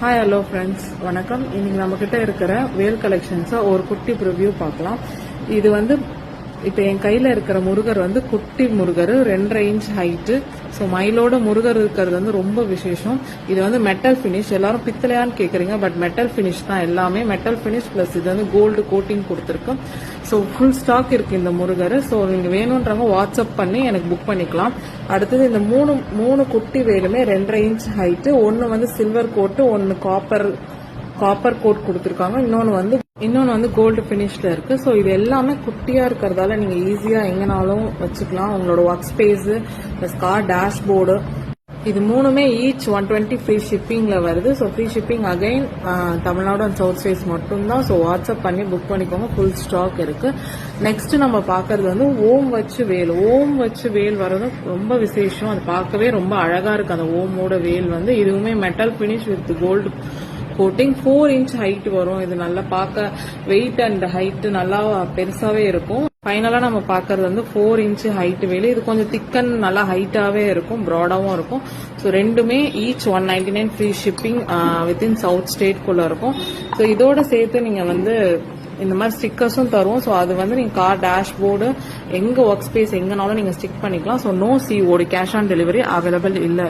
Hi hello friends, வணக்கம். இன்னைக்கு நம்ம கிட்ட இருக்கிற வேல் கலெக்ஷன்ஸை ஒரு குட்டி ப்ரிவ்யூ பார்க்கலாம். இது வந்து இப்போ என் கையில் இருக்கிற முருகர் வந்து குட்டி முருகர், 2.5 இன்ச் ஹைட்டு. ஸோ மயிலோட முருகர் இருக்கிறது வந்து ரொம்ப விசேஷம். இது வந்து மெட்டல் ஃபினிஷ். எல்லாரும் பித்தளையான்னு கேட்குறீங்க, பட் மெட்டல் ஃபினிஷ் தான் எல்லாமே. மெட்டல் ஃபினிஷ் ப்ளஸ் இது வந்து கோல்டு கோட்டிங் கொடுத்துருக்கு. ஸோ ஃபுல் ஸ்டாக் இருக்கு இந்த முருகர். ஸோ நீங்கள் வேணுன்றவங்க வாட்ஸ்அப் பண்ணி எனக்கு புக் பண்ணிக்கலாம். அடுத்தது இந்த மூணு குட்டி வேலுமே 2.5 இன்ச் ஹைட்டு. ஒன்று வந்து சில்வர் கோட்டு, ஒன்று காப்பர் கோட் கொடுத்துருக்காங்க, இன்னொன்று வந்து கோல்டு ஃபினிஷ்ல இருக்கு. ஸோ இது எல்லாமே குட்டியா இருக்கிறதால நீங்க ஈஸியா எங்கனாலும் வச்சுக்கலாம். உங்களோட work space plus car dashboard, இது மூணுமே ஈச் 120 ஃப்ரீ ஷிப்பிங்ல வருது. So free shipping again Tamil Nadu and south states மட்டும்தான். ஸோ வாட்ஸ்அப் பண்ணி புக் பண்ணிக்கோங்க, ஃபுல் ஸ்டாக் இருக்கு. நெக்ஸ்ட் நம்ம பார்க்கறது வந்து ஓம் வச்சு வேல் வர்றது ரொம்ப விசேஷம். அது பார்க்கவே ரொம்ப அழகா இருக்கு. அந்த ஓமோட வேல் வந்து இதுவுமே metal finish with gold coating. 4 inch height வரும். இது நல்லா பார்க்க வெயிட் அண்ட் ஹைட் நல்லா பெருசாவே இருக்கும். ஃபைனலா நம்ம பார்க்கறது வந்து 4 இன்ச் ஹைட் வேலு. இது கொஞ்சம் திக்கன் நல்லா ஹைட்டாவே இருக்கும், ப்ராடாவும் இருக்கும். ஸோ ரெண்டுமே each 199 free shipping within south state குள்ள இருக்கும். ஸோ இதோட சேர்த்து நீங்க வந்து இந்த மாதிரி ஸ்டிக்கர்ஸும் தருவோம். ஸோ அது வந்து நீங்க கார் டேஷ்போர்டு எங்க ஒர்க் ஸ்பேஸ் எங்கனாலும் நீங்க ஸ்டிக் பண்ணிக்கலாம். So no COD, cash on delivery available இல்லை.